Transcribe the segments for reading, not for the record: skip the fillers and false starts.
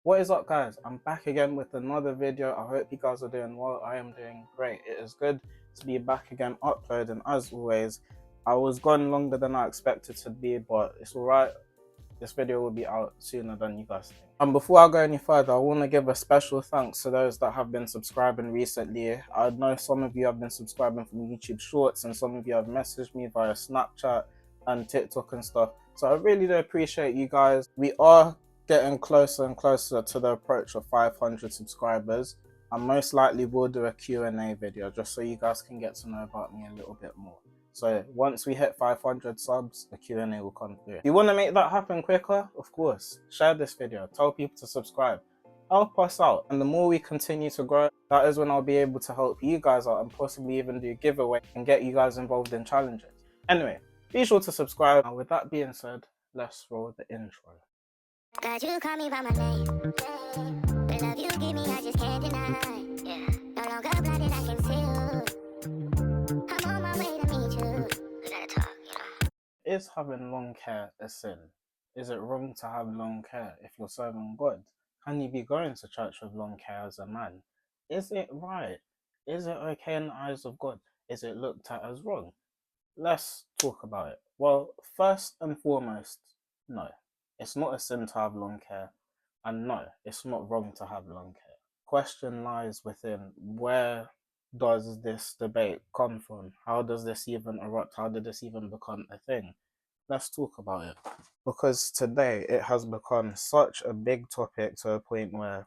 What is up, guys? I'm back again with another video. I hope you guys are doing well. I am doing great. It is good to be back again uploading. As always, I was gone longer than I expected to be, but it's alright. This video will be out sooner than you guys think. And before I go any further, I want to give a special thanks to those that have been subscribing recently. I know some of you have been subscribing from YouTube Shorts, and some of you have messaged me via Snapchat and TikTok and stuff. So I really do appreciate you guys. We are getting closer and closer to the approach of 500 subscribers. I most likely will do a Q&A video just so you guys can get to know about me a little bit more. So once we hit 500 subs, a Q&A will come through. If you want to make that happen quicker, of course, share this video, tell people to subscribe, help us out. And the more we continue to grow, that is when I'll be able to help you guys out and possibly even do a giveaway and get you guys involved in challenges. Anyway, be sure to subscribe. And with that being said, let's roll the intro. God, you call me by my name. The love you give me, I just can't deny. Yeah. No longer blinded, I can see you. I'm on my way to meet you. We gotta talk, Is having long hair a sin? Is it wrong to have long hair if you're serving God? Can you be going to church with long hair as a man? Is it right? Is it okay in the eyes of God? Is it looked at as wrong? Let's talk about it. Well, first and foremost, no. It's not a sin to have long hair, and no, it's not wrong to have long hair. Question lies within, where does this debate come from? How does this even erupt? How did this even become a thing? Let's talk about it. Because today it has become such a big topic to a point where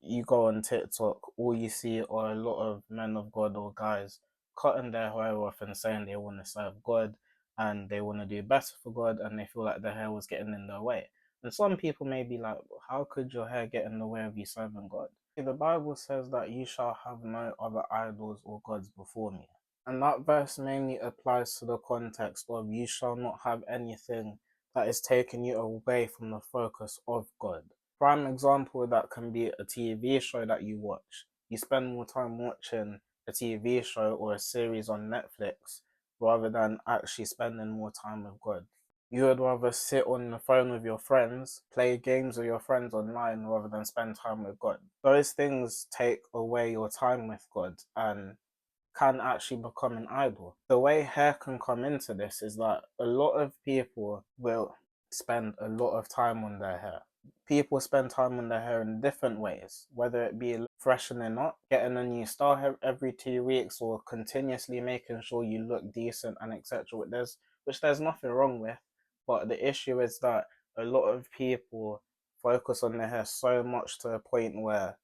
you go on TikTok, all you see are a lot of men of God or guys cutting their hair off and saying they want to serve God and they want to do better for God, and they feel like their hair was getting in their way. And some people may be like, how could your hair get in the way of you serving God? The Bible says that you shall have no other idols or gods before me. And that verse mainly applies to the context of you shall not have anything that is taking you away from the focus of God. Prime example of that can be a TV show that you watch. You spend more time watching a TV show or a series on Netflix rather than actually spending more time with God. You would rather sit on the phone with your friends, play games with your friends online rather than spend time with God. Those things take away your time with God and can actually become an idol. The way hair can come into this is that a lot of people will spend a lot of time on their hair. People spend time on their hair in different ways, whether it be freshening up, getting a new style every 2 weeks, or continuously making sure you look decent and etc. Which there's nothing wrong with, but the issue is that a lot of people focus on their hair so much to a point where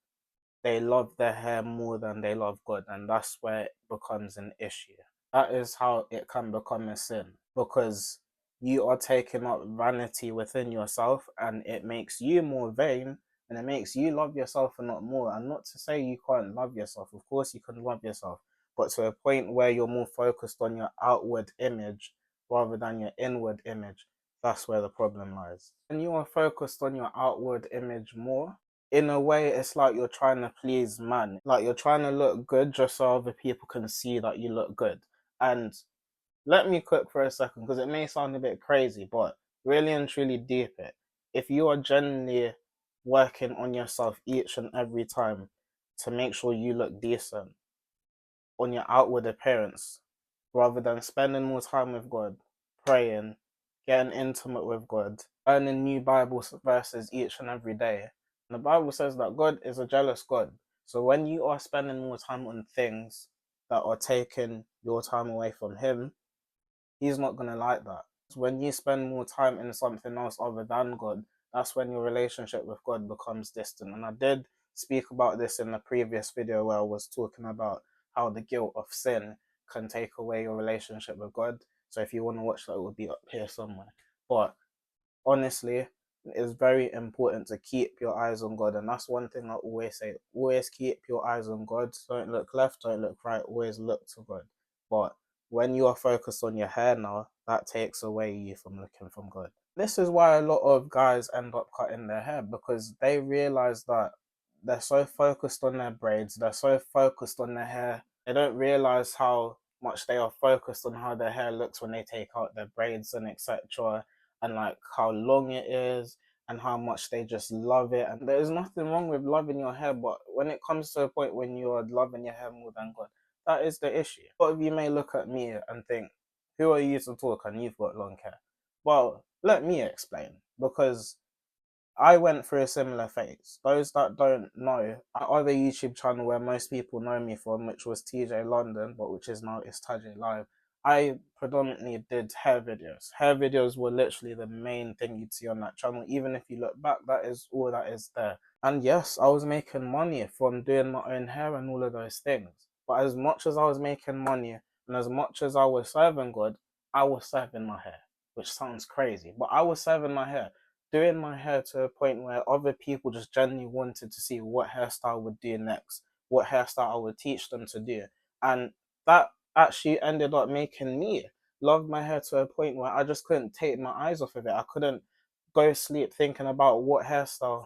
they love their hair more than they love God, and that's where it becomes an issue. That is how it can become a sin, because you are taking up vanity within yourself, and it makes you more vain, and it makes you love yourself and not more. And not to say you can't love yourself, of course you can love yourself, but to a point where you're more focused on your outward image rather than your inward image, that's where the problem lies. And you are focused on your outward image more, in a way, it's like you're trying to please man. Like you're trying to look good just so other people can see that you look good. And let me cook for a second, because it may sound a bit crazy, but really and truly deep it. If you are genuinely working on yourself each and every time to make sure you look decent on your outward appearance, rather than spending more time with God, praying, getting intimate with God, learning new Bible verses each and every day. And the Bible says that God is a jealous God. So when you are spending more time on things that are taking your time away from Him, He's not going to like that. When you spend more time in something else other than God, that's when your relationship with God becomes distant. And I did speak about this in the previous video where I was talking about how the guilt of sin can take away your relationship with God. So if you want to watch that, it will be up here somewhere. But honestly, it's very important to keep your eyes on God. And that's one thing I always say. Always keep your eyes on God. Don't look left, don't look right. Always look to God. But when you are focused on your hair now, that takes away you from looking from God. This is why a lot of guys end up cutting their hair, because they realize that they're so focused on their braids, they're so focused on their hair, they don't realize how much they are focused on how their hair looks when they take out their braids and etc., and like how long it is and how much they just love it. And there's nothing wrong with loving your hair, but when it comes to a point when you're loving your hair more than God, that is the issue. A lot of you may look at me and think, who are you to talk and you've got long hair? Well, let me explain, because I went through a similar phase. Those that don't know, our other YouTube channel where most people know me from, which was TJ London, but which is now is Tajay Live, I predominantly did hair videos. Hair videos were literally the main thing you'd see on that channel. Even if you look back, that is all that is there. And yes, I was making money from doing my own hair and all of those things. But as much as I was making money and as much as I was serving God, I was serving my hair, which sounds crazy, but I was serving my hair, doing my hair to a point where other people just genuinely wanted to see what hairstyle I would do next, what hairstyle I would teach them to do. And that actually ended up making me love my hair to a point where I just couldn't take my eyes off of it. I couldn't go to sleep thinking about what hairstyle.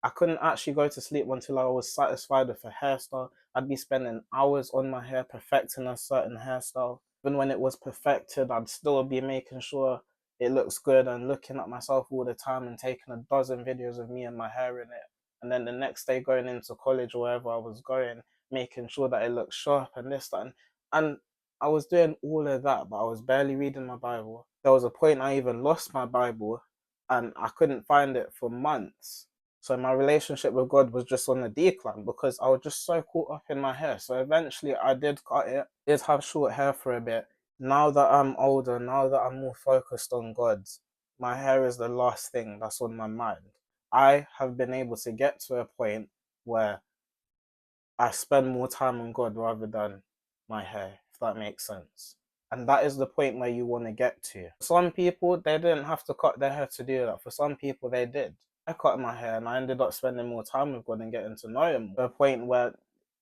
I couldn't actually go to sleep until I was satisfied with a hairstyle. I'd be spending hours on my hair perfecting a certain hairstyle. Even when it was perfected, I'd still be making sure it looks good and looking at myself all the time and taking a dozen videos of me and my hair in it. And then the next day going into college or wherever I was going, making sure that it looks sharp and this, that, and I was doing all of that, but I was barely reading my Bible. There was a point I even lost my Bible and I couldn't find it for months. So my relationship with God was just on a decline because I was just so caught up in my hair. So eventually I did cut it, did have short hair for a bit. Now that I'm older, now that I'm more focused on God, my hair is the last thing that's on my mind. I have been able to get to a point where I spend more time on God rather than my hair, if that makes sense. And that is the point where you want to get to. Some people, they didn't have to cut their hair to do that. For some people, they did. I cut my hair and I ended up spending more time with God and getting to know Him to a point where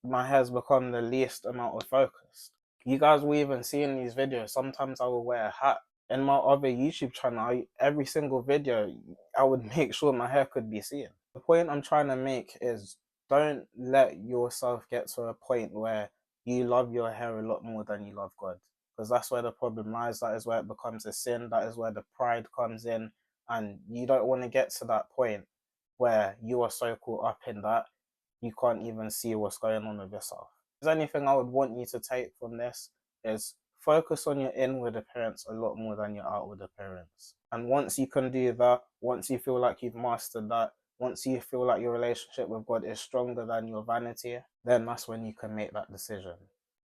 my hair's become the least amount of focus. You guys will even see in these videos, sometimes I will wear a hat. In my other YouTube channel, every single video, I would make sure my hair could be seen. The point I'm trying to make is don't let yourself get to a point where you love your hair a lot more than you love God. Because that's where the problem lies. That is where it becomes a sin. That is where the pride comes in. And you don't want to get to that point where you are so caught up in that you can't even see what's going on with yourself. If there's anything I would want you to take from this is focus on your inward appearance a lot more than your outward appearance. And once you can do that, once you feel like you've mastered that, once you feel like your relationship with God is stronger than your vanity, then that's when you can make that decision.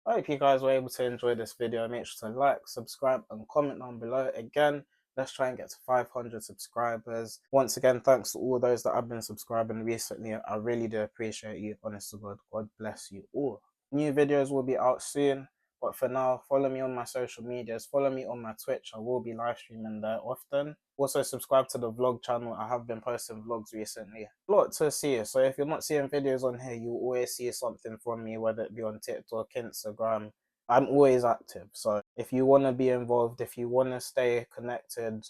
I hope you guys were able to enjoy this video. Make sure to like, subscribe, and comment down below. Again, let's try and get to 500 subscribers. Once again, thanks to all those that have been subscribing recently. I really do appreciate you. Honest to God, God bless you all. New videos will be out soon. But for now, follow me on my social medias. Follow me on my Twitch. I will be live streaming there often. Also, subscribe to the vlog channel. I have been posting vlogs recently. A lot to see. So if you're not seeing videos on here, you'll always see something from me, whether it be on TikTok, Instagram. I'm always active. So if you want to be involved, if you want to stay connected,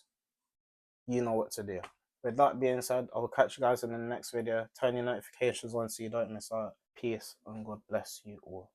you know what to do. With that being said, I will catch you guys in the next video. Turn your notifications on so you don't miss out. Peace and God bless you all.